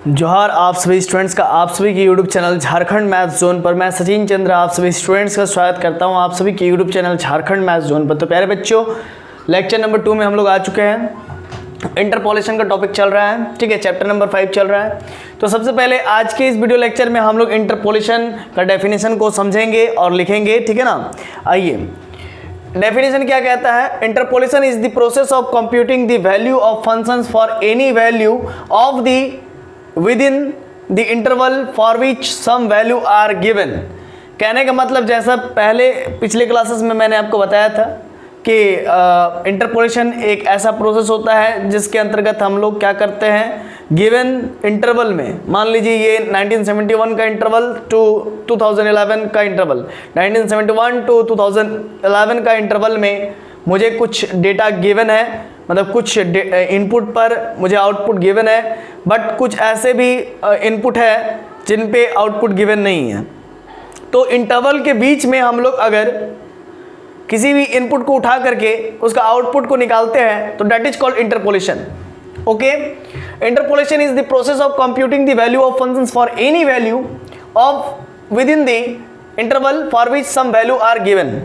जोहार आप सभी स्टूडेंट्स का आप सभी के YouTube channel Jharkhand math zone पर मैं सचिन चंद्र आप सभी स्टूडेंट्स का स्वागत करता हूं आप सभी के YouTube channel Jharkhand math zone पर। तो प्यारे बच्चों, लेक्चर नंबर 2 में हम लोग आ चुके हैं। इंटरपोलेशन का टॉपिक चल रहा है, ठीक है, चैप्टर नंबर 5 चल रहा है। तो सबसे पहले आज के इस वीडियो लेक्चर में हम लोग इंटरपोलेशन का डेफिनेशन को समझेंगे और लिखेंगे, ठीक है ना। आइए, डेफिनेशन क्या कहता है। Interpolation is the process of computing the value of functions for any value of the within the interval for which some value are given। कहने का मतलब जैसा पहले पिछले क्लासेस में मैंने आपको बताया था कि इंटरपोलेशन एक ऐसा प्रोसेस होता है जिसके अंतर्गत हम लोग क्या करते हैं, गिवन इंटरवल में, मान लीजिए ये 1971 का इंटरवल टू 2011 का इंटरवल, 1971 टू 2011 का इंटरवल में मुझे कुछ डेटा गिवन है, मतलब कुछ इनपुट पर मुझे आउटपुट गिवन है, बट कुछ ऐसे भी इनपुट है जिन पे आउटपुट गिवन नहीं है। तो इंटरवल के बीच में हम लोग अगर किसी भी इनपुट को उठा करके उसका आउटपुट को निकालते हैं तो that is called interpolation. Okay, interpolation is the process of computing the value of functions for any value of within the interval for which some value are given.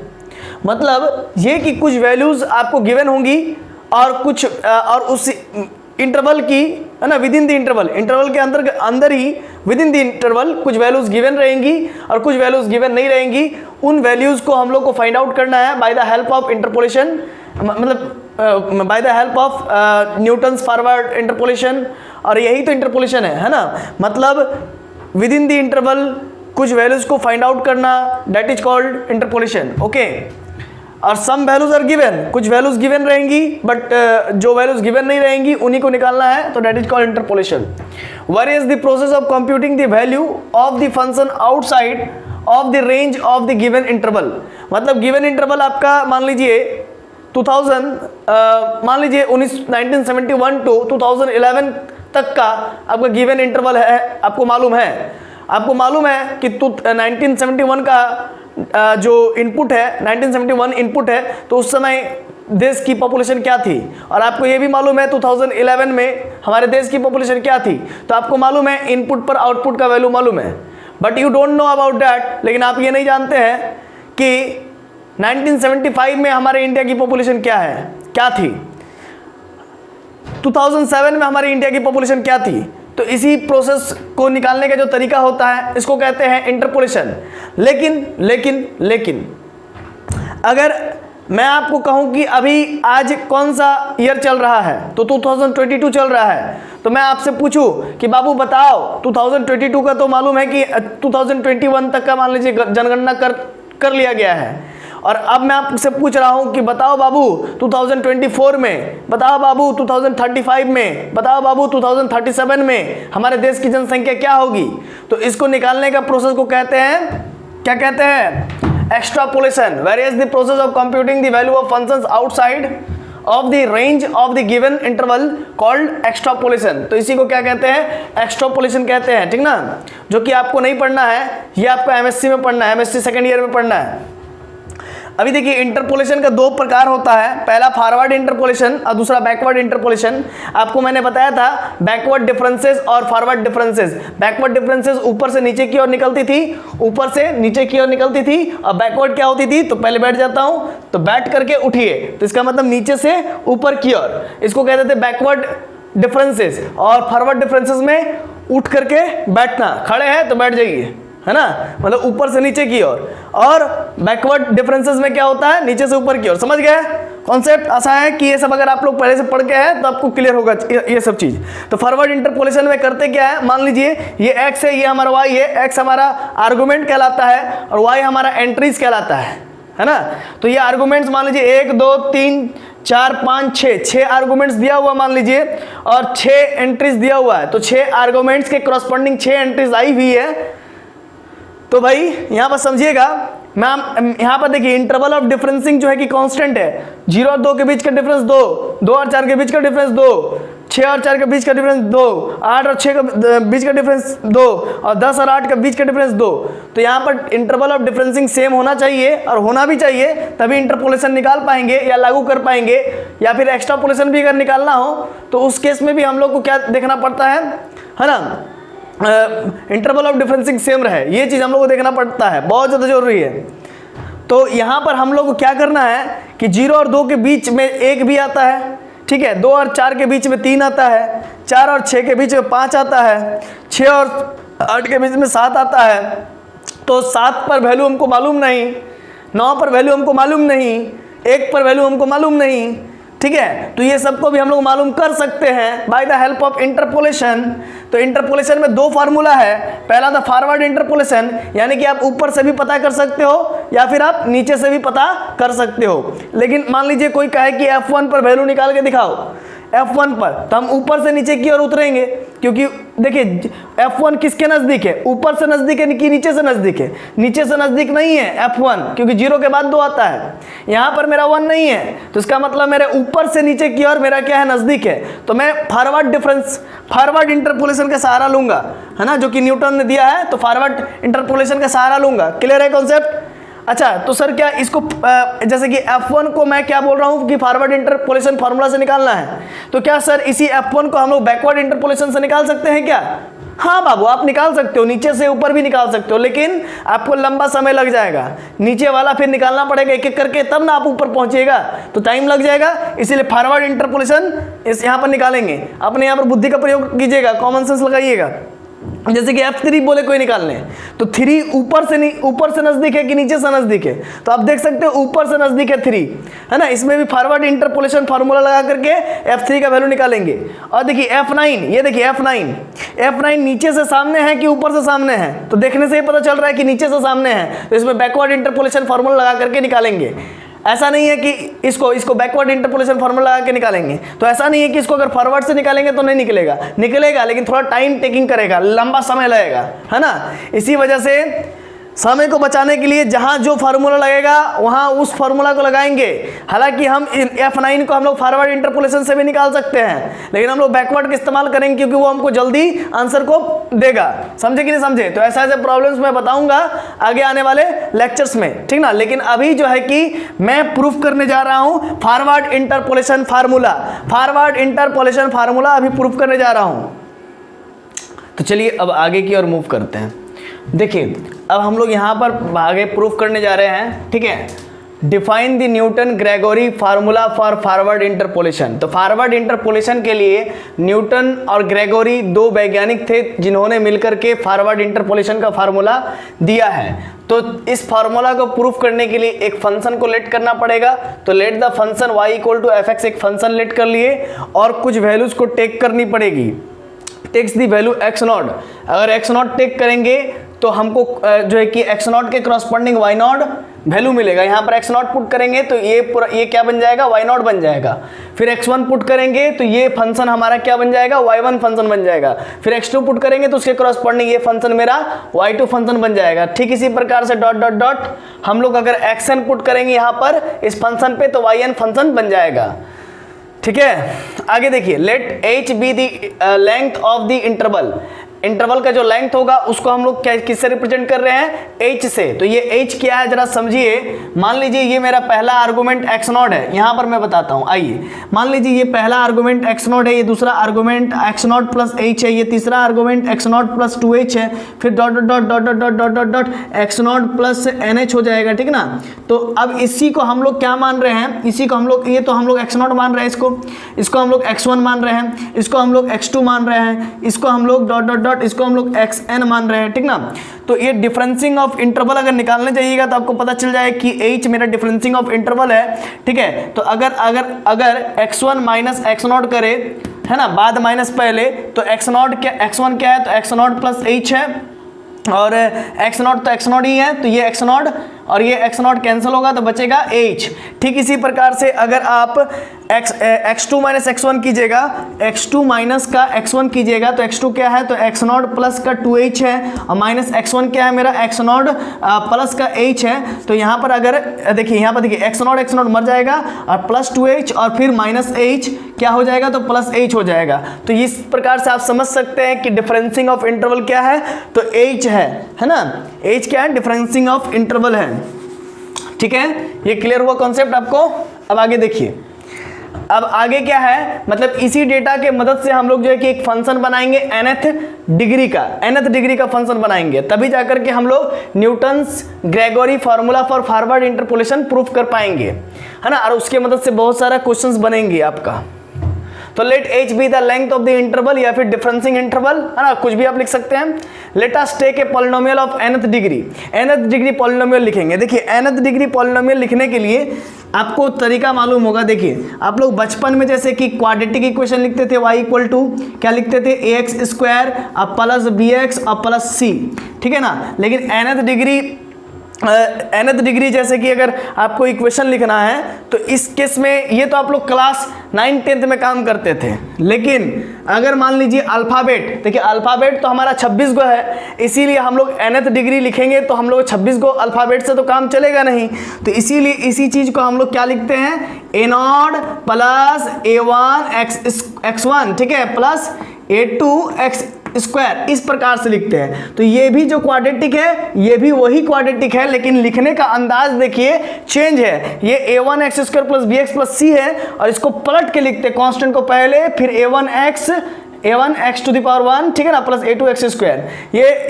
मतलब ये कि कुछ वैल्यूज आपको given होंगी और कुछ और उस इंटरवल की, है ना, विद इन द इंटरवल के अंदर ही विद इन द इंटरवल कुछ वैल्यूज गिवन रहेंगी और कुछ वैल्यूज गिवन नहीं रहेंगी। उन वैल्यूज को हम लोग को फाइंड आउट करना है by the help of interpolation, मतलब by the help of Newton's forward interpolation. और यही तो इंटरपोलेशन है ना, मतलब विद इन द इंटरवल कुछ वैल्यूज को फाइंड आउट करना, that is called interpolation. Okay, और सम वैल्यूज आर गिवन, कुछ वैल्यूज गिवन रहेंगी बट जो वैल्यूज गिवन नहीं रहेंगी उन्हीं को निकालना है, तो that is called interpolation. Where is the process of computing the value of the function outside of the range of the given interval. मतलब गिवन इंटरवल आपका मान लीजिए 1971 टू 2011 तक का आपका गिवन इंटरवल है। आपको मालूम है कि 1971 का जो इनपुट है, 1971 इनपुट है, तो उस समय देश की पॉपुलेशन क्या थी, और आपको ये भी मालूम है 2011 में हमारे देश की पॉपुलेशन क्या थी। तो आपको मालूम है इनपुट पर आउटपुट का वैल्यू मालूम है, but you don't know about that. लेकिन आप ये नहीं जानते हैं कि 1975 में हमारे इंडिया की पॉपुलेशन क्या थी, 2007 में हमारी इंडिया की पॉपुलेशन क्या थी। तो इसी प्रोसेस को निकालने का जो तरीका होता है इसको कहते हैं इंटरपोलेशन। लेकिन अगर मैं आपको कहूं कि अभी आज कौन सा ईयर चल रहा है, तो 2022 चल रहा है, तो मैं आपसे पूछूं कि बाबू बताओ 2022 का तो मालूम है कि 2021 तक का मान लीजिए जनगणना कर लिया गया है, और अब मैं आपसे पूछ रहा हूं कि बताओ बाबू 2024 में, बताओ बाबू 2035 में, बताओ बाबू 2037 में हमारे देश की जनसंख्या क्या होगी। तो इसको निकालने का प्रोसेस को कहते हैं, क्या कहते हैं, extrapolation. Where is the process of computing the value of functions outside of the range of the given interval called extrapolation. तो इसी को क्या कहते हैं, एक्सट्रापोलेशन कहते हैं, ठीक ना। जो कि आपको नहीं पढ़ना है, ये आपको एमएससी में पढ़ना है, एमएससी सेकेंड ईयर में पढ़ना है। अभी देखिए, इंटरपोलेशन का 2 प्रकार होता है, पहला फॉरवर्ड इंटरपोलेशन और दूसरा बैकवर्ड इंटरपोलेशन। आपको मैंने बताया था बैकवर्ड डिफरेंसेस और फॉरवर्ड डिफरेंसेस। बैकवर्ड डिफरेंसेस ऊपर से नीचे की ओर निकलती थी, ऊपर से नीचे की ओर निकलती थी, और बैकवर्ड क्या होती थी, तो पहले बैठ जाता हूं, तो बैठ करके उठिए, तो इसका मतलब नीचे से ऊपर की ओर, इसको कहते थे बैकवर्ड डिफरेंसेस। और फॉरवर्ड डिफरेंसेस में उठ करके बैठना, खड़े हैं तो बैठ जाइए, है ना, मतलब ऊपर से नीचे की ओर। और बैकवर्ड डिफरेंसेस में क्या होता है, नीचे से ऊपर की ओर। समझ गए कॉन्सेप्ट? ऐसा है कि ये सब अगर आप लोग पहले से पढ़ के हैं तो आपको क्लियर होगा ये सब चीज। तो फॉरवर्ड इंटरपोलेशन में करते क्या है, मान लीजिए ये x है, ये हमारा y है, x हमारा आर्गुमेंट कहलाता है और y हमारा एंट्रीज कहलाता है ना। तो ये आर्गुमेंट्स मान लीजिए 1 2 3 4 5 6 आर्गुमेंट्स दिया हुआ मान लीजिए, और 6 एंट्रीज दिया हुआ है। तो 6 आर्गुमेंट्स के करस्पॉन्डिंग 6 एंट्रीज आई हुई है। तो भाई यहाँ पर समझिएगा, मैम यहाँ पर देखिए इंटरवल ऑफ डिफरेंसिंग जो है कि कांस्टेंट है। 0 और 2 के बीच का डिफरेंस 2, 2 और 4 के बीच का डिफरेंस 2, 6 और 4 के बीच का डिफरेंस 2, 8 और 6 के बीच का डिफरेंस 2, और 10 और 8 के बीच का डिफरेंस 2। तो यहाँ पर इंटरवल ऑफ डिफरेंसिंग सेम होना चाहिए, और होना भी चाहिए, तभी इंटरपोलेशन निकाल पाएंगे या लागू कर पाएंगे। या फिर एक्स्ट्रापोलेशन भी अगर निकालना हो तो उस केस में भी हम लोग को क्या देखना पड़ता है ना, इंटरवल ऑफ डिफरेंसिंग सेम रहे, ये चीज़ हम लोग को देखना पड़ता है, बहुत ज़्यादा जरूरी है। तो यहाँ पर हम लोग को क्या करना है कि 0 और 2 के बीच में 1 भी आता है, ठीक है, 2 और 4 के बीच में 3 आता है, 4 और 6 के बीच में 5 आता है, 6 और 8 के बीच में 7 आता है। तो 7 पर वैल्यू हमको मालूम नहीं, 9 पर वैल्यू हमको मालूम नहीं, 1 पर वैल्यू हमको मालूम नहीं, ठीक है। तो ये सबको भी हम लोग मालूम कर सकते हैं bye the help of interpolation. तो इंटरपोलेशन में 2 फार्मूला है, पहला था फॉरवर्ड इंटरपोलेशन, यानी कि आप ऊपर से भी पता कर सकते हो या फिर आप नीचे से भी पता कर सकते हो। लेकिन मान लीजिए कोई कहे कि F1 पर वैल्यू निकाल के दिखाओ, F1 पर, तो हम ऊपर से नीचे की ओर उतरेंगे, क्योंकि देखिए F1 किसके नज़दीक है, ऊपर से नज़दीक है कि नीचे से नज़दीक है, नीचे से नज़दीक नहीं है F1, क्योंकि 0 के बाद 2 आता है। यहाँ पर मेरा 1 नहीं है, तो इसका मतलब मेरे ऊपर से नीचे की ओर मेरा क्या है, नज़दीक है। तो मैं फॉरवर्ड इंटरपोलेशन का सहारा लूंगा, है ना, जो कि न्यूटन ने दिया है, तो फॉरवर्ड इंटरपोलेशन का सहारा लूंगा। क्लियर है कॉन्सेप्ट? अच्छा, तो सर क्या इसको जैसे कि F1 को मैं क्या बोल रहा हूँ कि फॉरवर्ड इंटरपोलेशन फार्मूला से निकालना है, तो क्या सर इसी F1 को हम लोग बैकवर्ड इंटरपोलेशन से निकाल सकते हैं क्या? हाँ बाबू, आप निकाल सकते हो, नीचे से ऊपर भी निकाल सकते हो, लेकिन आपको लंबा समय लग जाएगा, नीचे वाला फिर निकालना पड़ेगा एक एक करके, तब ना आप ऊपर पहुंचिएगा, तो टाइम लग जाएगा। इसीलिए फॉरवर्ड इंटरपोलेशन इस यहाँ पर निकालेंगे। अपने यहाँ पर बुद्धि का प्रयोग कीजिएगा, कॉमन सेंस लगाइएगा। जैसे कि F3 बोले कोई निकालने, तो 3 ऊपर से नजदीक है कि नीचे से नजदीक है, तो आप देख सकते हो ऊपर से नजदीक है 3, है ना। इसमें भी फॉरवर्ड इंटरपोलेशन फार्मूला लगा करके F3 का वैल्यू निकालेंगे। और देखिए F9, ये देखिए F9 नीचे से सामने है कि ऊपर से सामने है, तो देखने से ही पता चल रहा है कि नीचे से सामने है, तो इसमें बैकवर्ड इंटरपोलेशन फार्मूला लगा करके निकालेंगे। ऐसा नहीं है कि इसको बैकवर्ड इंटरपोलेशन फार्मूला लगा के निकालेंगे, तो ऐसा नहीं है कि इसको अगर फॉरवर्ड से निकालेंगे तो नहीं निकलेगा, लेकिन थोड़ा टाइम टेकिंग करेगा, लंबा समय लगेगा, है ना। इसी वजह से समय को बचाने के लिए जहां जो फार्मूला लगेगा वहां उस फार्मूला को लगाएंगे। हालांकि हम F9 को हम लोग फॉरवर्ड इंटरपोलेशन से भी निकाल सकते हैं, लेकिन हम लोग बैकवर्ड का इस्तेमाल करेंगे, क्योंकि वो हमको जल्दी आंसर को देगा। समझे कि नहीं समझे? तो ऐसे प्रॉब्लम्स मैं बताऊंगा आगे आने वाले लेक्चर्स में, ठीक ना। लेकिन अभी जो है कि मैं प्रूफ करने जा रहा हूं फॉरवर्ड इंटरपोलेशन फार्मूला अभी प्रूफ करने जा रहा हूं। तो चलिए अब आगे की ओर मूव करते हैं। देखिए अब हम लोग यहाँ पर आगे प्रूफ करने जा रहे हैं, ठीक है। Define the Newton Gregory formula for forward interpolation. तो फॉरवर्ड इंटरपोलेशन के लिए न्यूटन और ग्रेगोरी 2 वैज्ञानिक थे जिन्होंने मिलकर के फॉरवर्ड इंटरपोलेशन का फार्मूला दिया है। तो इस फार्मूला को प्रूफ करने के लिए एक फंक्शन को लेट करना पड़ेगा। तो let the function y = fx, एक फंक्शन लेट कर लिए और कुछ वैल्यूज को टेक करनी पड़ेगी। Takes the value x0। अगर x0 टेक करेंगे तो हमको जो है कि x0 के करस्पॉन्डिंग y0 वैल्यू मिलेगा। यहाँ पर x0 पुट करेंगे तो ये क्या बन जाएगा, y0 बन जाएगा। फिर x1 पुट करेंगे तो ये फंक्शन हमारा क्या बन जाएगा, y1 फंक्शन बन जाएगा। फिर x2 पुट करेंगे तो उसके करस्पॉन्डिंग ये फंक्शन मेरा y2 फंक्शन बन जाएगा। ठीक इसी प्रकार से डॉट डॉट डॉट हम लोग अगर xn पुट करेंगे यहाँ पर इस फंक्शन पे तो yn फंक्शन बन जाएगा। ठीक है, आगे देखिए, let h be the length of the interval. Interval का जो लेंथ होगा उसको हम लोग किससे रिप्रेजेंट कर रहे हैं, h से। तो ये h क्या है जरा समझिए। मान लीजिए ये मेरा पहला आर्गुमेंट x0 है, यहाँ पर मैं बताता हूँ। आइए मान लीजिए ये पहला आर्गुमेंट x0 है, ये दूसरा आर्गुमेंट x0 प्लस h है, ये तीसरा आर्गुमेंट x0 प्लस 2h है, फिर dot dot dot dot dot dot dot dot x0 plus nh हो जाएगा। ठीक ना। तो अब इसी को हम लोग क्या मान रहे हैं, इसी को हम लोग, ये तो हम लोग x0 मान रहे हैं, इसको हम लोग x1 मान रहे हैं, इसको हम लोग x2 मान रहे हैं, इसको हम लोग डॉट डॉट डॉट इसको हम लोग xn मान रहे हैं। ठीक ना। तो ये डिफरेंसिंग ऑफ इंटरवल अगर निकालने जाइएगा तो आपको पता चल जाएगा कि h मेरा डिफरेंसिंग ऑफ इंटरवल है। ठीक है, तो अगर x1 माइनस x0 करे, है ना, बाद माइनस पहले, तो x1 क्या है, तो x0 प्लस h है, और x0 तो x0 ही है, तो ये x0 और ये x0 कैंसिल होगा तो बचेगा h। ठीक इसी प्रकार से अगर आप x2 माइनस x1 कीजिएगा, x2 माइनस का x1 कीजिएगा, तो x2 क्या है, तो x0 प्लस का 2h है, और माइनस x1 क्या है मेरा, x0 प्लस का h है। तो यहाँ पर अगर देखिए, यहाँ पर देखिए x0 मर जाएगा और प्लस 2h और फिर माइनस h क्या हो जाएगा, तो प्लस h हो जाएगा। तो इस प्रकार से आप समझ सकते हैं कि डिफरेंसिंग ऑफ इंटरवल क्या है, तो h है ना। h क्या है, डिफरेंसिंग ऑफ इंटरवल है। ठीक है, ये क्लियर हुआ कॉन्सेप्ट आपको। अब आगे देखिए, अब आगे क्या है, मतलब इसी डेटा के मदद से हम लोग जो है कि एक फंक्शन बनाएंगे nth डिग्री का फंक्शन बनाएंगे, तभी जाकर के हम लोग Newton's Gregory formula for forward interpolation proof कर पाएंगे, है ना। और उसके मदद से बहुत सारा क्वेश्चंस बनेंगे आपका। तो let h be the length of the interval या फिर डिफरेंसिंग इंटरवल, है ना, कुछ भी आप लिख सकते हैं। Let us take a polynomial of nth degree polynomial लिखेंगे। देखिए nth डिग्री पॉलिनोमियल लिखने के लिए आपको तरीका मालूम होगा। देखिए आप लोग बचपन में जैसे कि क्वाड्रेटिक इक्वेशन लिखते थे, y इक्वल टू क्या लिखते थे, ax स्क्वायर अब प्लस bx अब प्लस c, ठीक है ना। लेकिन nth डिग्री जैसे कि अगर आपको इक्वेशन लिखना है तो इस केस में ये तो आप लोग क्लास 9-10 में काम करते थे। लेकिन अगर मान लीजिए अल्फ़ाबेट, देखिए अल्फ़ाबेट तो हमारा 26 गो है, इसीलिए हम लोग nth डिग्री लिखेंगे तो हम लोग 26 गो अल्फ़ाबेट से तो काम चलेगा नहीं, तो इसीलिए इसी चीज़ को हम लोग क्या लिखते हैं, a0 प्लस a1 x1, ठीक है, प्लस a2 x स्क्वायर, इस प्रकार से लिखते हैं। तो ये भी जो क्वाड्रेटिक है ये भी वही क्वाड्रेटिक है, लेकिन लिखने का अंदाज देखिए चेंज है। ये a1 x square plus bx plus c है और इसको पलट के लिखते हैं, कांस्टेंट को पहले फिर a1 x to the power 1, ठीक है ना, प्लस a2 x स्क्वायर।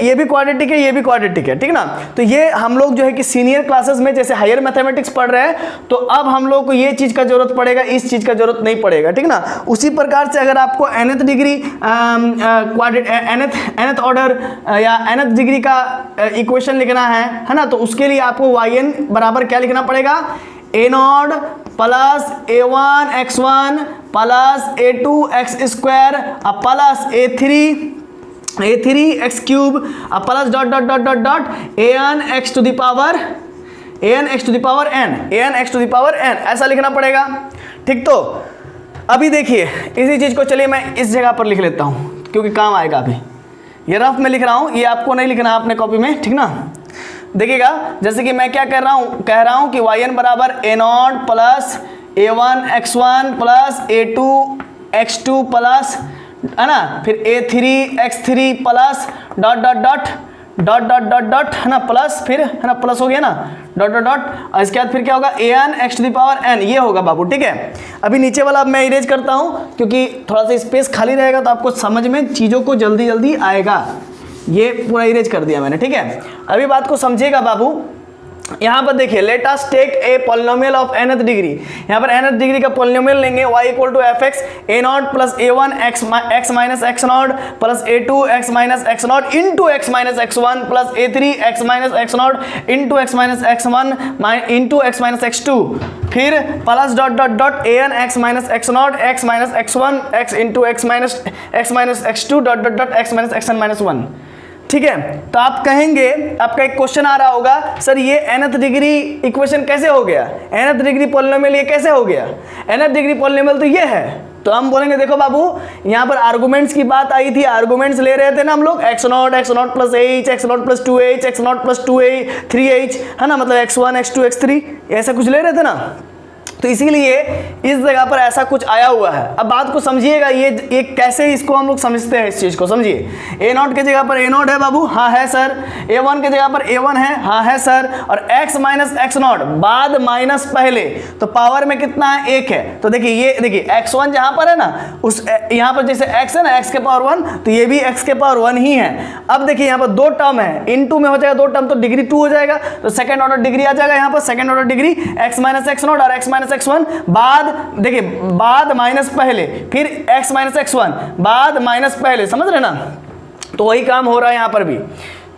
ये भी क्वाड्रेटिक है, ये भी क्वाड्रेटिक है, ठीक है ना। तो ये हम लोग जो है कि सीनियर क्लासेस में जैसे हायर मैथमेटिक्स पढ़ रहे हैं तो अब हम लोग को ये चीज़ का जरूरत पड़ेगा, इस चीज़ का जरूरत नहीं पड़ेगा, ठीक ना। उसी प्रकार से अगर आपको nth डिग्री nth ऑर्डर या nth डिग्री का इक्वेशन लिखना है ना, तो उसके लिए आपको yn बराबर क्या लिखना पड़ेगा, a0 plus a1 x1 plus a2 x square अब प्लस a3 x क्यूब अब plus dot dot dot dot dot an x to the power n, ऐसा लिखना पड़ेगा, ठीक। तो अभी देखिए इसी चीज़ को चलिए मैं इस जगह पर लिख लेता हूँ क्योंकि काम आएगा। अभी ये रफ में लिख रहा हूँ, ये आपको नहीं लिखना है अपने कॉपी में, ठीक ना। देखिएगा जैसे कि मैं क्या कह रहा हूँ कि yn बराबर a0 plus a1 x1 plus a2 x2 plus, है ना, फिर a3 x3 plus dot dot dot dot dot dot dot, है ना, प्लस फिर, है ना, प्लस हो गया ना, डॉट डॉट डॉट, और इसके बाद फिर क्या होगा, an x to the power n, ये होगा बाबू, ठीक है। अभी नीचे वाला अब मैं इरेज करता हूँ क्योंकि थोड़ा सा स्पेस खाली रहेगा तो आपको समझ में चीज़ों को जल्दी जल्दी आएगा। ये पूरा इरेज कर दिया मैंने, ठीक है। अभी बात को समझिएगा बाबू। यहाँ पर देखिए let us take a polynomial of nth degree, यहाँ पर nth डिग्री का पॉलिनोमियल लेंगे y equal to F X a0 plus a1 x minus x0 plus a2 x minus x0 into x minus x1 plus a3 x minus x0 into x minus x1 into x minus x2, फिर plus dot dot dot an x minus x0 x minus x1 x into x minus x2 dot dot dot x minus xn minus 1, ठीक है। तो आप कहेंगे, आपका एक question आ रहा होगा, सर ये nth डिग्री इक्वेशन कैसे हो गया, nth डिग्री पॉलिनोमियल ये कैसे हो गया, nth डिग्री पॉलिनोमियल तो ये है। तो हम बोलेंगे देखो बाबू यहाँ पर आर्गुमेंट्स की बात आई थी, आर्गुमेंट्स ले रहे थे ना हम लोग, x0 plus h, x0 plus 2h, x0 plus 2a 3h, है ना, मतलब x1 x2 x3 ऐसा कुछ ले रहे थे ना। तो इसीलिए इस जगह पर ऐसा कुछ आया हुआ है। अब बात को समझिएगा, ये कैसे इसको हम लोग समझते हैं, इस चीज़ को समझिए। a0 के जगह पर a0 है बाबू, हाँ है सर। a1 के जगह पर a1 है, हाँ है सर। और x माइनस x0 बाद माइनस पहले, तो पावर में कितना है, 1 है। तो देखिए ये देखिए x1 जहाँ पर है ना, उस यहाँ पर जैसे x है ना, x के पावर 1, तो ये भी x के पावर 1 ही है। अब देखिए यहाँ पर दो टर्म है, इनटू में हो जाएगा दो टर्म, तो डिग्री 2 हो जाएगा, तो सेकंड ऑर्डर डिग्री आ जाएगा यहाँ पर, second order degree x minus x0 और x माइनस x1 बाद, देखिए बाद माइनस पहले, फिर x माइनस x1 बाद माइनस पहले, समझ रहे ना। तो वही काम हो रहा है यहाँ पर भी।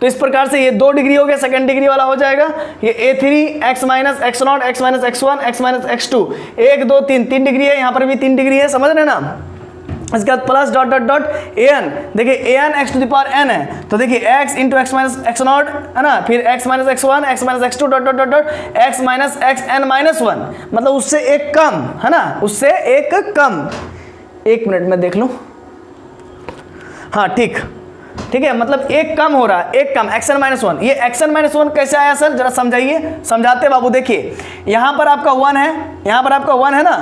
तो इस प्रकार से ये 2 डिग्री हो गया, सेकंड डिग्री वाला हो जाएगा ये a3 x minus x0 x minus x1 x minus x2, 1 2 3 3 degree है, यहाँ पर भी 3 डिग्री है, समझ रहे ना। इसके बाद plus dot dot dot an, देखिए an x to the power n है, तो देखिए x into x minus x0, है ना, फिर x minus x1 x minus x2 dot dot dot dot x minus xn minus 1, मतलब उससे एक कम, है ना, उससे एक कम। 1 मिनट में देख लूँ, हाँ ठीक है, मतलब एक कम हो रहा है, एक कम, xn माइनस 1। ये xn माइनस 1 कैसे आया सर, जरा समझाइए, समझाते बाबू। देखिए यहाँ पर आपका 1 है, यहाँ पर आपका 1 है ना,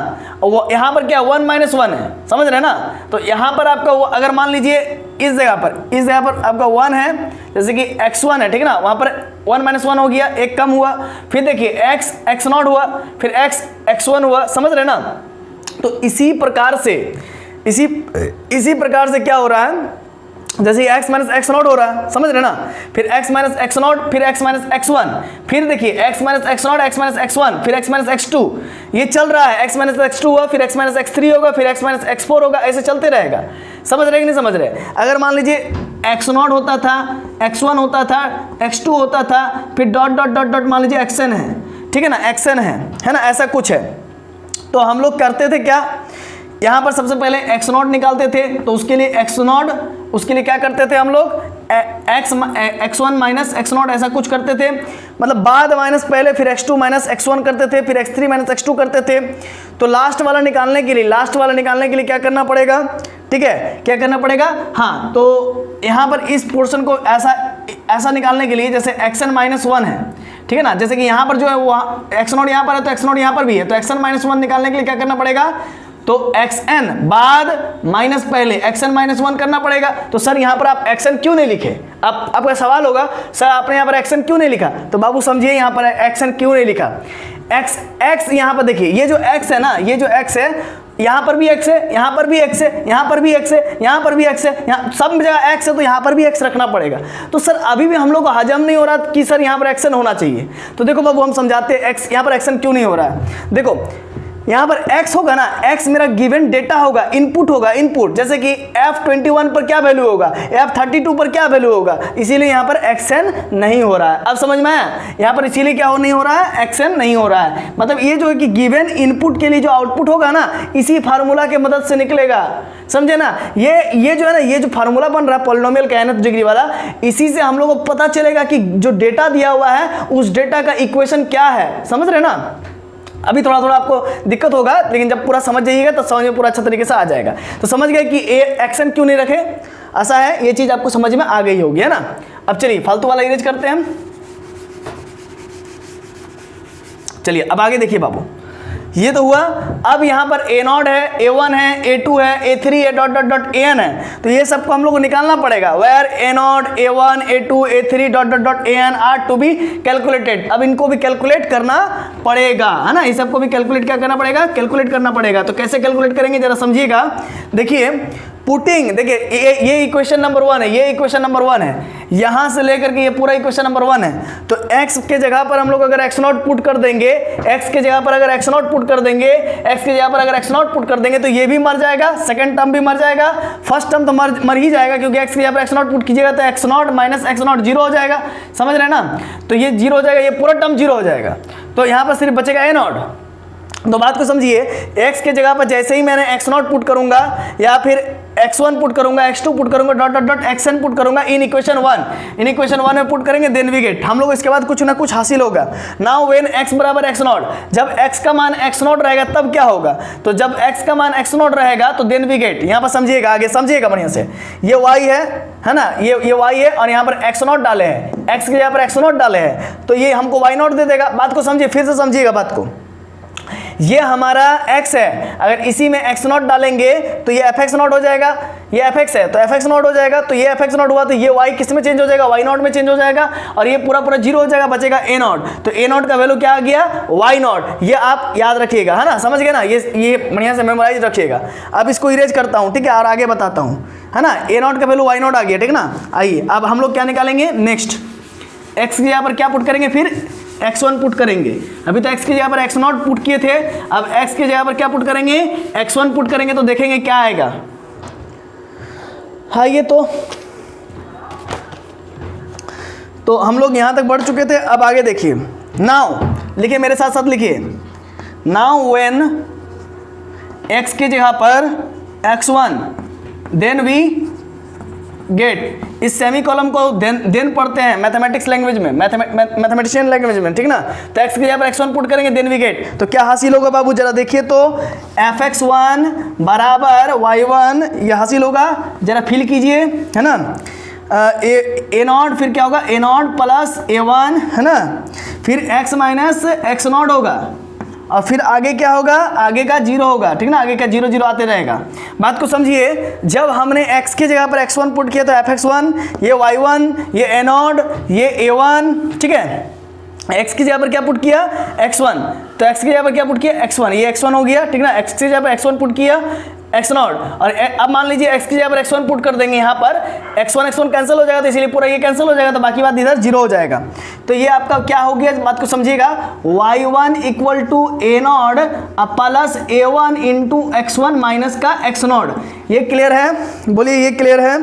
यहाँ पर क्या 1 माइनस 1 है, समझ रहे ना। तो यहाँ पर आपका अगर मान लीजिए इस जगह पर आपका 1 है, जैसे कि x1 है, ठीक है ना, वहाँ पर 1 माइनस 1 हो गया, एक कम हुआ, फिर देखिए x x0 हुआ, फिर x x1 हुआ, समझ रहे ना। तो इसी प्रकार से क्या हो रहा है, जैसे x माइनस एक्स नॉट हो रहा है, समझ रहे ना, फिर x माइनस एक्स नॉट, फिर x माइनस एक्स वन, फिर देखिए x minus x not, x minus x one, फिर x माइनस एक्स टू, ये चल रहा है। x माइनस एक्स टू हुआ, फिर x माइनस एक्स थ्री होगा, फिर x माइनस एक्स फोर होगा, ऐसे चलते रहेगा। समझ रहे कि नहीं समझ रहे? अगर मान लीजिए x नॉट होता था, x वन होता था, x टू होता था, फिर डॉट डॉट डॉट डॉट मान लीजिए xn है, ठीक है ना, xn है ना, ऐसा कुछ है। तो हम लोग करते थे क्या, यहाँ पर सबसे पहले x नॉट निकालते थे, तो उसके लिए x नॉट, उसके लिए क्या करते थे हम लोग, x1 माइनस एक्स नॉट ऐसा कुछ करते थे, मतलब बाद माइनस पहले, फिर x2 माइनस x1 करते थे, फिर x3 माइनस x2 करते थे। तो लास्ट वाला निकालने के लिए क्या करना पड़ेगा, ठीक है, क्या करना पड़ेगा, हाँ, तो यहाँ पर इस पोर्शन को ऐसा निकालने के लिए, जैसे xn माइनस वन है, ठीक है ना, जैसे कि यहाँ पर जो है वो x नॉट यहाँ पर है, तो x नॉट यहाँ पर भी है, तो xn माइनस वन निकालने के लिए क्या करना पड़ेगा, तो xn बाद माइनस पहले xn माइनस वन करना पड़ेगा। तो सर यहाँ पर आप xn क्यों नहीं लिखे, आपका सवाल होगा सर आपने यहाँ पर xn क्यों नहीं लिखा, तो बाबू समझिए यहाँ पर xn क्यों नहीं लिखा। x यहाँ पर देखिए, ये जो x है ना, ये जो x है, यहाँ पर भी x है, यहाँ पर भी x है, यहाँ पर भी x है, यहाँ पर भी x है, यहाँ सब जगह x है, तो यहाँ पर भी x रखना पड़ेगा। तो सर अभी भी हम लोग को हजम नहीं हो रहा कि सर यहाँ पर xn होना चाहिए। तो देखो बाबू हम समझाते हैं x यहाँ पर xn क्यों नहीं हो रहा है। देखो यहाँ पर x होगा ना, x मेरा गिवन डेटा होगा, इनपुट होगा, इनपुट, जैसे कि F21 पर क्या वैल्यू होगा, F32 पर क्या वैल्यू होगा, इसीलिए यहाँ पर xn नहीं हो रहा है। अब समझ में आया, यहाँ पर इसीलिए क्या नहीं हो रहा है, xn नहीं हो रहा है। मतलब ये जो है कि गिवन इनपुट के लिए जो आउटपुट होगा ना, इसी फार्मूला के मदद से निकलेगा, समझे ना। ये जो है ना, ये जो फार्मूला बन रहा है पॉलिनोमियल का nth डिग्री वाला, इसी से हम लोग को पता चलेगा कि जो डेटा दिया हुआ है उस डेटा का इक्वेशन क्या है, समझ रहे ना। अभी थोड़ा थोड़ा आपको दिक्कत होगा, लेकिन जब पूरा समझ जाइएगा तो समझ में पूरा अच्छा तरीके से आ जाएगा। तो समझ गए कि xn क्यों नहीं रखे, ऐसा है, ये चीज़ आपको समझ में आ गई होगी, है ना। अब चलिए फालतू वाला इरेज करते हैं हम। चलिए अब आगे देखिए बाबू, ये तो हुआ। अब यहाँ पर a0 है, a1 है, a2 है, a3 है, डॉट डॉट डॉट an है, तो ये सबको हम लोग को निकालना पड़ेगा। Where a0, a1, a2, a3 dot dot dot an are to be calculated. अब इनको भी कैलकुलेट करना पड़ेगा, है ना, इस सबको भी कैलकुलेट क्या करना पड़ेगा, कैलकुलेट करना पड़ेगा। तो कैसे कैलकुलेट करेंगे जरा समझिएगा। देखिए पुटिंग, देखिए ये इक्वेशन नंबर 1 है, ये इक्वेशन नंबर 1 है, यहाँ से लेकर के ये पूरा इक्वेशन नंबर 1 है। तो x के जगह पर हम लोग अगर x नॉट पुट कर देंगे, x के जगह पर अगर x नॉट पुट कर देंगे, x के जगह पर अगर x नॉट पुट कर देंगे, तो ये भी मर जाएगा, सेकंड टर्म भी मर जाएगा, फर्स्ट टर्म तो मर ही जाएगा, क्योंकि x के जगह पर x नॉट पुट कीजिएगा तो x not minus x not zero हो जाएगा, समझ रहे हैं ना। तो ये जीरो हो जाएगा, ये पूरा टर्म जीरो हो जाएगा, तो यहाँ पर सिर्फ बचेगा a नॉट। तो बात को समझिए, x के जगह पर जैसे ही मैंने x नॉट पुट करूंगा या फिर x1 पुट करूंगा, x2 पुट करूंगा, dot dot dot xn put करूंगा इन इक्वेशन 1 में पुट करेंगे, देन वी गेट, हम लोग इसके बाद कुछ ना कुछ हासिल होगा। नाउ व्हेन x बराबर x नॉट, जब x का मान x नॉट रहेगा तब क्या होगा, तो जब x का मान x नॉट रहेगा तो देन वी गेट, यहाँ पर समझिएगा, आगे समझिएगा बढ़िया से, ये y है ना, ये y है और यहाँ पर x नॉट डाले हैं, x की जगह पर x नॉट डाले हैं, तो ये हमको y नॉट दे देगा। बात को समझिए, फिर से समझिएगा बात को, ये हमारा x है, अगर इसी में x नॉट डालेंगे तो ये fx नॉट हो जाएगा, ये fx है तो fx नॉट हो जाएगा, तो ये fx नॉट हुआ तो ये y किस में चेंज हो जाएगा, y नॉट में चेंज हो जाएगा, और ये पूरा पूरा जीरो हो जाएगा, बचेगा a नॉट। तो a नॉट का वैल्यू क्या आ गया, y नॉट, ये आप याद रखिएगा, है ना, समझ गए ना, ये बढ़िया से मेमोराइज रखिएगा। अब इसको इरेज करता हूँ, ठीक है, और आगे बताता हूँ, है ना। a नॉट का वैल्यू y नॉट आ गया, ठीक ना। आइए अब हम लोग क्या निकालेंगे, नेक्स्ट x की जगह पर क्या पुट करेंगे, फिर x1 पुट करेंगे। अभी तो x की जगह पर x नॉट पुट किए थे, अब x की जगह पर क्या पुट करेंगे, x1 पुट करेंगे, तो देखेंगे क्या आएगा। हाँ ये तो हम लोग यहां तक बढ़ चुके थे। अब आगे देखिए, नाउ लिखिए, मेरे साथ साथ लिखिए, नाउ व्हेन x की जगह पर x1 देन वी गेट, इस सेमी कॉलम को देन पढ़ते हैं मैथमेटिक्स लैंग्वेज में, मैथमेटिशियन लैंग्वेज में, ठीक ना। तो x की जगह पर x1 पुट करेंगे, देन वी गेट, तो क्या हासिल होगा बाबू, जरा देखिए तो fx1 बराबर y1, ये हासिल होगा, जरा फिल कीजिए, है ना। a नॉट, फिर क्या होगा, a नॉट प्लस a1, है ना, फिर x माइनस x नॉट होगा, और फिर आगे क्या होगा, आगे का जीरो होगा, ठीक ना, आगे का जीरो जीरो आते रहेगा। बात को समझिए, जब हमने x की जगह पर x1 पुट किया तो fx1, ये y1, ये a नॉट, ये a1, ठीक है, x की जगह पर क्या पुट किया x1, तो x की जगह पर क्या पुट किया x1, ये x1 हो गया, ठीक ना। x की जगह पर x1 पुट किया x0, और अब मान लीजिए x की जगह पर x1 पुट कर देंगे, यहाँ पर x1 कैंसिल हो जाएगा, तो इसलिए पूरा ये कैंसिल हो जाएगा, तो बाकी बात इधर 0 हो जाएगा। तो ये आपका क्या हो गया, बात को समझिएगा, y1 equal to a0 plus a1 into x1 minus का x0। ये क्लियर है, बोलिए ये क्लियर है।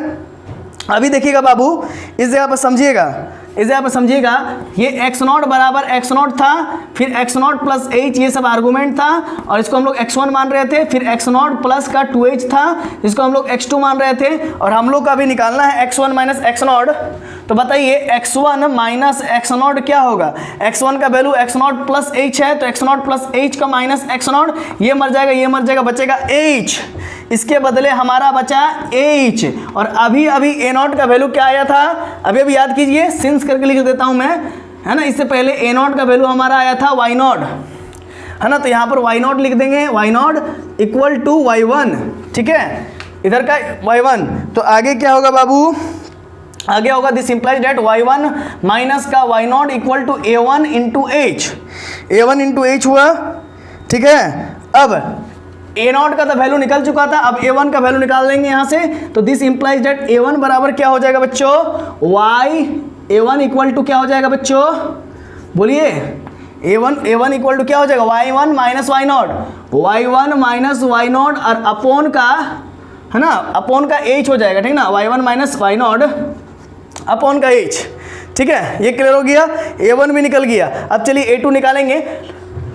अभी देखिएगा बाबू, इस जगह पर समझिएगा, इस जगह पर समझिएगा, ये x0 बराबर x0 था, फिर x0 प्लस h ये सब आर्गूमेंट था, और इसको हम लोग x1 मान रहे थे, फिर x0 प्लस का 2h था, जिसको हम लोग x2 मान रहे थे, और हम लोग का अभी निकालना है x1 माइनस x0। तो बताइए x1 माइनस x0 क्या होगा, x1 का वैल्यू x0 प्लस h है, तो x0 प्लस h का माइनस x0, ये मर जाएगा, ये मर जाएगा, बचेगा h, इसके बदले हमारा बचा h। और अभी अभी a0 का वैल्यू क्या आया था, अभी अभी याद कीजिए, सिंस करके लिख देता हूं मैं, है ना। इससे पहले a0 का वैल्यू हमारा आया था y0, है ना, तो यहाँ पर y0 लिख देंगे, y0 इक्वल टू y1, ठीक है, इधर का y1। तो आगे क्या होगा बाबू, आगे होगा this implies date y1 minus का y0 equal to a1 into H, a1 into H हुआ, ठीक है। अब a0 का तो वैल्यू निकल चुका था, अब a1 का वैल्यू निकाल लेंगे यहाँ से, तो दिस इंप्लाइज डेट a1 बराबर क्या हो जाएगा बच्चों, a1 इक्वल टू क्या हो जाएगा बच्चों, बोलिए, a1 इक्वल टू क्या हो जाएगा, y1 माइनस y0 और अपोन का, है ना, अपोन का h हो जाएगा, ठीक ना, y1 माइनस y0 अपोन का h, ठीक है। ये क्लियर हो गया, a1 भी निकल गया। अब चलिए a2 निकालेंगे,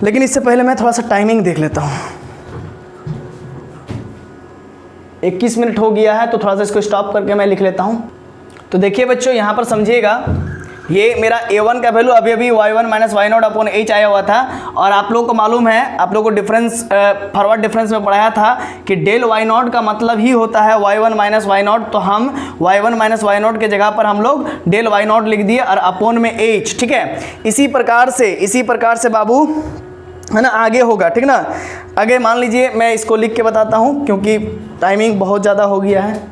लेकिन इससे पहले मैं थोड़ा सा टाइमिंग देख लेता हूँ। 21 मिनट हो गया है, तो थोड़ा सा इसको स्टॉप करके मैं लिख लेता हूँ। तो देखिए बच्चों, यहाँ पर समझिएगा, ये मेरा a1 का वैल्यू अभी अभी y1 minus y0 upon h आया हुआ था, और आप लोगों को मालूम है, आप लोगों को डिफरेंस फॉरवर्ड डिफरेंस में पढ़ाया था कि डेल y0 का मतलब ही होता है y1 माइनस y0, तो हम y1 माइनस y0 के जगह पर हम लोग डेल y0 लिख दिए और अपॉन में h, ठीक है। इसी प्रकार से बाबू, है ना, आगे होगा, ठीक ना। आगे मान लीजिए मैं इसको लिख के बताता हूँ, क्योंकि टाइमिंग बहुत ज़्यादा हो गया है।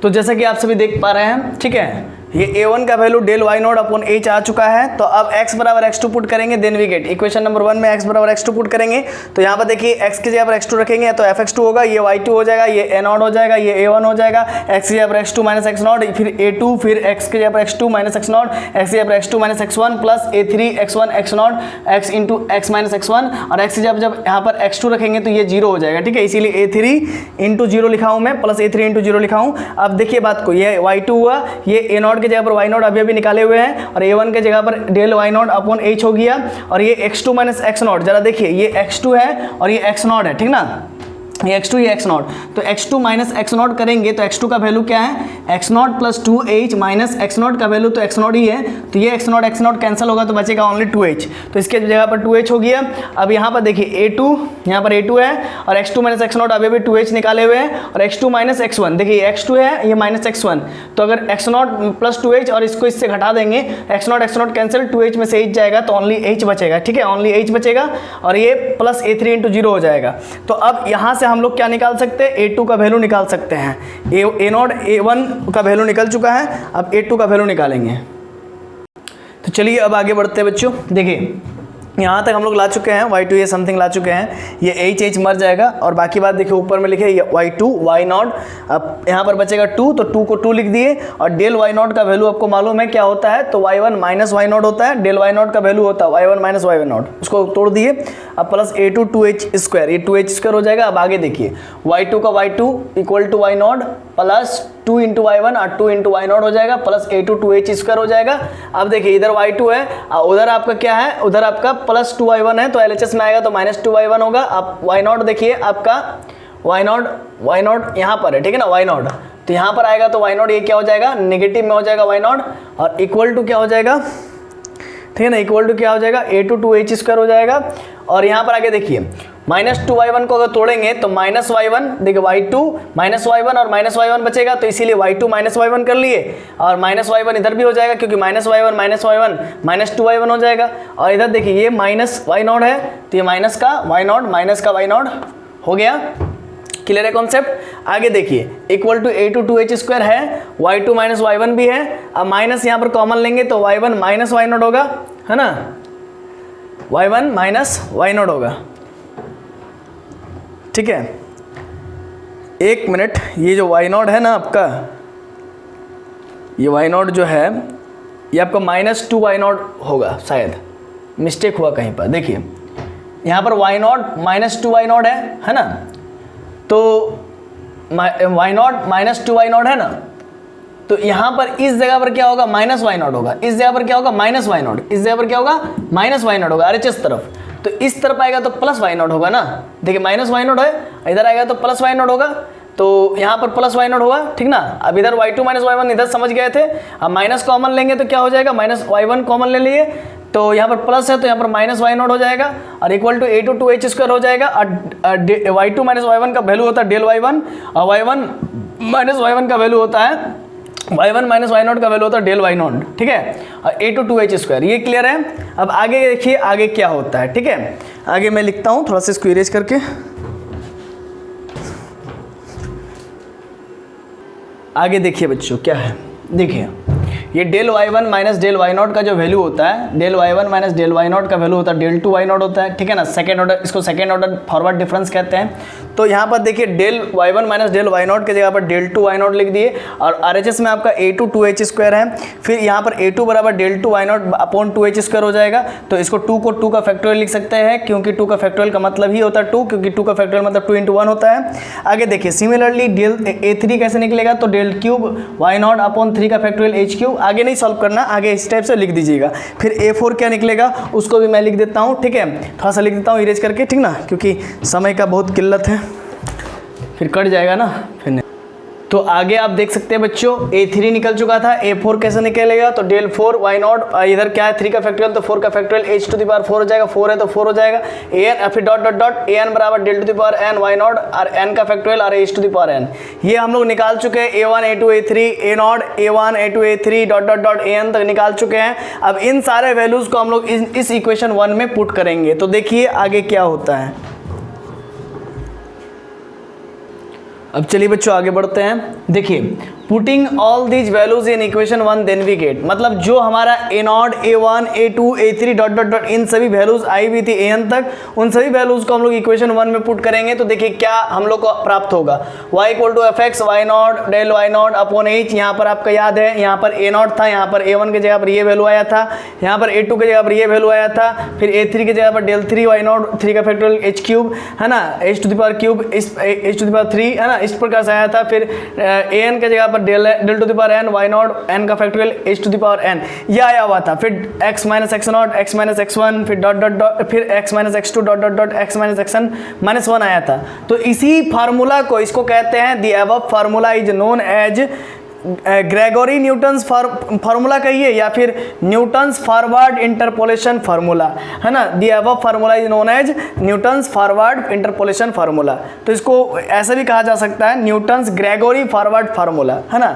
तो जैसा कि आप सभी देख पा रहे हैं, ठीक है, ये a1 का value del y0 upon h आ चुका है। तो अब x बराबर x2 पुट करेंगे, then we get equation number 1 में x बराबर x2 पुट करेंगे। तो यहाँ पर देखिए x की जगह पर x2 रखेंगे तो fx2 होगा, ये y2 हो जाएगा, ये a0 हो जाएगा, ये a1 हो जाएगा, x की जगह पर x2 माइनस x0, फिर a2, फिर x की जगह पर x2 माइनस x0, x की जगह पर x2 minus x1 plus a3 x1 x0 x into x minus x1, और x की जगह जब यहाँ पर x2 रखेंगे तो ये 0 हो जाएगा, ठीक है। इसीलिए a3 इंटू 0 लिखा हूँ मैं, प्लस a3 इंटू 0 लिखा हूँ। अब देखिए बात को, ये y2 हुआ, ये a0 की जगह पर y0 अभी निकाले हुए हैं, और a1 के जगह पर डेल y0 अपॉन h हो गया, और ये x2 माइनस x0, जरा देखिए, ये x2 है और ये x0 है, ठीक ना, ये x2 ये x0, तो x2 माइनस x0 करेंगे तो x2 का वैल्यू क्या है, x0 plus 2h minus x0 का वैल्यू तो x0 ही है, तो ये x0 कैंसिल होगा तो बचेगा ओनली 2h, तो इसके जगह पर 2h हो गया। अब यहाँ पर देखिए a2, यहाँ पर a2 है, और x2 माइनस x0 अभी भी 2h निकाले हुए हैं, और x2 माइनस x1, देखिए x2 है, ये माइनस x1, तो अगर x0 प्लस 2h और इसको इससे घटा देंगे, x0 कैंसिल, 2h में से h जाएगा तो ओनली h बचेगा, ठीक है, ओनली h बचेगा, और ये प्लस a3 इंटू 0 हो जाएगा। तो अब यहाँ से हम लोग क्या निकाल सकते हैं, a2 का वैल्यू निकाल सकते हैं, a0 a1 का वैल्यू निकल चुका है, अब a2 का वैल्यू निकालेंगे। तो चलिए अब आगे बढ़ते हैं बच्चों। देखिए यहाँ तक हम लोग ला चुके हैं, y2 ये समथिंग ला चुके हैं, ये h मर जाएगा, और बाकी बात देखिए ऊपर में लिखे ये y2 y0, अब यहाँ पर बचेगा 2, तो 2 को 2 लिख दिए, और डेल y0 का वैल्यू आपको मालूम है क्या होता है, तो y1 माइनस y0 होता है, डेल y0 का वैल्यू होता है y1 माइनस y0, उसको तोड़ दिए, अब प्लस a2 2h स्क्वायर, ये 2h स्क्वायर हो जाएगा। अब आगे देखिए y2 का y2 equal to y0 plus 2 into y1 और 2 इंटू y0 हो जाएगा, प्लस a2 2h स्क्वायर हो जाएगा। अब देखिए इधर y2 है, उधर आपका क्या है, उधर आपका प्लस 2y1 है, तो LHS में आएगा तो माइनस 2y1 होगा। अब y0 देखिए आपका y0 यहाँ पर है, ठीक है ना, y0, तो यहाँ पर आएगा तो y0 ये क्या हो जाएगा, नेगेटिव में हो जाएगा y0, और इक्वल टू क्या हो जाएगा, ठीक है ना, इक्वल टू क्या हो जाएगा, a2 2h स्क्वायर हो जाएगा। और यहाँ पर आगे देखिए माइनस 2y1 को अगर तोड़ेंगे तो माइनस y1, देखिए y2 माइनस y1 और माइनस y1 बचेगा, तो इसीलिए y2 माइनस y1 कर लिए, और माइनस y1 इधर भी हो जाएगा, क्योंकि माइनस y1 माइनस 2y1 हो जाएगा। और इधर देखिए ये माइनस y0 है, तो ये माइनस का y0 हो गया। क्लियर है कॉन्सेप्ट। आगे देखिए इक्वल टू a2 2h² है, y2 माइनस y1 भी है। अब माइनस यहाँ पर कॉमन लेंगे तो y1 माइनस y0 होगा, है ना, y1 माइनस y0 होगा। ठीक है, एक मिनट, ये जो y0 है ना आपका, ये y0 जो है ये आपका -2y0 होगा, शायद मिस्टेक हुआ कहीं पर। देखिए यहाँ पर y0 -2y0 है ना, तो y0 -2y0 है ना, तो यहाँ पर इस जगह पर क्या होगा, -y0 होगा, इस जगह पर क्या होगा, -y0, इस जगह पर क्या होगा, -y0 होगा, RHS तरफ। तो इस तरफ आएगा तो +y0 होगा ना, देखिए -y0 है, इधर आएगा तो +y0 होगा, तो यहाँ पर +y0 होगा, ठीक ना। अब इधर y2 माइनस y1 इधर समझ गए थे, अब माइनस कॉमन लेंगे तो क्या हो जाएगा, -y1 कॉमन ले लिए, तो यहाँ पर प्लस है तो यहाँ पर -y0 हो जाएगा, और इक्वल टू a2 2h² हो जाएगा। और y2 माइनस y1 का वैल्यू होता है डेल y1, और y1 माइनस y1 का वैल्यू होता है y1 माइनस y0 का वैल्यू होता है डेल y0, ठीक है, और a2 2h²। ये क्लियर है। अब आगे देखिए आगे क्या होता है, ठीक है, आगे मैं लिखता हूँ थोड़ा सा इसको इरेज करके। आगे देखिए बच्चों क्या है, देखिए ये del y1 minus del y0 का जो वैल्यू होता है, del y1 minus del y0 का वैल्यू होता है डेल 2 y0 होता है, ठीक है ना, सेकेंड ऑर्डर, इसको सेकेंड ऑर्डर फॉरवर्ड डिफरेंस कहते हैं। तो यहाँ पर देखिए del y1 minus del y0 की जगह पर डेल 2 y0 लिख दिए, और RHS में आपका a2 2h² है, फिर यहाँ पर a2 बराबर डेल 2 y0 अपॉन 2h² हो जाएगा। तो इसको 2 को 2 का फैक्टोरियल लिख सकते हैं, क्योंकि 2 का फैक्टोरियल का मतलब ही होता है 2, क्योंकि 2 का फैक्टोरियल मतलब 2 × 1 होता है। आगे देखिए सिमिलरली डेल a3 कैसे निकलेगा, तो डेल क्यूब y0 अपॉन 3 का फैक्टोरियल h3। आगे नहीं सॉल्व करना, आगे इस टाइप से लिख दीजिएगा। फिर a4 क्या निकलेगा उसको भी मैं लिख देता हूँ, ठीक है, थोड़ा सा लिख देता हूँ इरेज करके, ठीक ना, क्योंकि समय का बहुत किल्लत है, फिर कट जाएगा ना फिर नहीं। तो आगे आप देख सकते हैं बच्चों a3 निकल चुका था, a4 कैसे निकलेगा, तो डेल 4 y0, इधर क्या है 3 का फैक्टोरियल, तो 4 का फैक्टोरियल h⁴ हो जाएगा, 4 है तो 4 हो जाएगा, an, फिर डॉट डॉट डॉट an बराबर del to the power n y0 और n का फैक्टोरियल और h⁴n। ये हम लोग निकाल चुके हैं, a1 a2 a3 a0 a1 a2 a3 dot dot dot an तक निकाल चुके हैं। अब इन सारे वैल्यूज को हम लोग इस इक्वेशन 1 में पुट करेंगे। तो देखिए आगे क्या होता है। अब चलिए बच्चों आगे बढ़ते हैं। देखिए putting all these values in equation 1 then we get, मतलब जो हमारा a0 a1 a2 a3 dot dot dot in सभी वैल्यूज आई हुई थी an तक, उन सभी वैल्यूज को हम लोग इक्वेशन 1 में पुट करेंगे। तो देखिए क्या हम लोग को प्राप्त होगा, y = fx y0 del y0 upon h। यहाँ पर आपका याद है यहाँ पर a0 था, यहाँ पर a1 की जगह पर ये वैल्यू आया था, यहाँ पर a2 की जगह पर ये वैल्यू आया था, फिर a3 की जगह पर डेल 3 y0 3 का फैक्टोरियल h³ है ना, h⁻³ इस h⁻3 है ना, इस प्रकार से आया था। फिर an की जगह del to the power n y0 n का फैक्टोरियल h⁻n ये आया हुआ था। फिर x minus x0 x minus x1 फिर डॉट डॉट डॉट फिर x minus x2 dot dot dot x minus xn minus 1 आया था। तो इसी फार्मूला को इसको कहते हैं the above formula is known as Gregory Newton's formula कहिए या फिर न्यूटन्स फॉरवर्ड इंटरपोलेशन फार्मूला, है ना। The above formula is known as Newton's forward interpolation formula. तो इसको ऐसे भी कहा जा सकता है न्यूटन्स ग्रेगोरी फॉरवर्ड फार्मूला, है ना।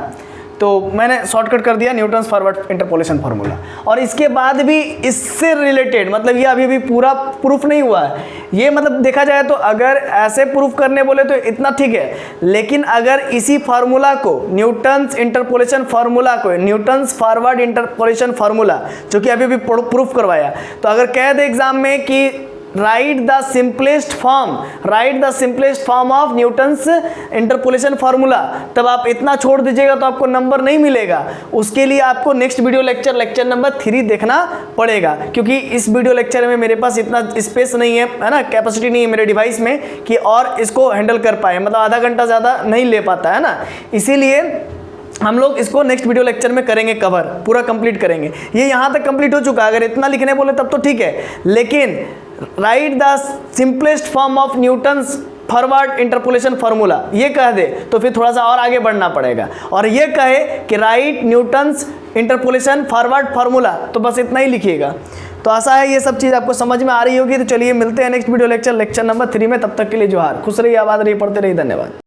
तो मैंने शॉर्टकट कर दिया न्यूटन्स फॉरवर्ड इंटरपोलेशन फार्मूला। और इसके बाद भी इससे रिलेटेड, मतलब ये अभी भी पूरा प्रूफ नहीं हुआ है, ये मतलब देखा जाए तो अगर ऐसे प्रूफ करने बोले तो इतना ठीक है, लेकिन अगर इसी फार्मूला को न्यूटन्स इंटरपोलेशन फार्मूला को न्यूटन्स फॉरवर्ड इंटरपोलेशन फार्मूला जो कि अभी भी प्रूफ करवाया, तो अगर कह दे एग्जाम में कि right the simplest form of Newton's interpolation formula, तब आप इतना छोड़ दीजिएगा तो आपको नंबर नहीं मिलेगा। उसके लिए आपको नेक्स्ट वीडियो लेक्चर नंबर 3 देखना पड़ेगा, क्योंकि इस वीडियो लेक्चर में मेरे पास इतना स्पेस नहीं है ना, कैपेसिटी नहीं है मेरे डिवाइस में कि और इसको हैंडल कर पाए, मतलब आधा घंटा ज़्यादा नहीं ले पाता है ना। इसीलिए हम लोग इसको नेक्स्ट वीडियो लेक्चर में करेंगे कवर, पूरा कंप्लीट करेंगे। ये यहाँ तक कंप्लीट हो चुका है, अगर इतना लिखने बोले तब तो ठीक है, लेकिन right the simplest form of Newton's forward interpolation formula ये कह दे तो फिर थोड़ा सा और आगे बढ़ना पड़ेगा। और ये कहे कि right Newton's interpolation forward formula, तो बस इतना ही लिखिएगा। तो आशा है ये सब चीज़ आपको समझ में आ रही होगी। तो चलिए मिलते हैं नेक्स्ट वीडियो लेक्चर नंबर 3 में। तब तक के लिए जोहार, खुश रहिए, आबाद रहिए, पढ़ते रहिए, धन्यवाद।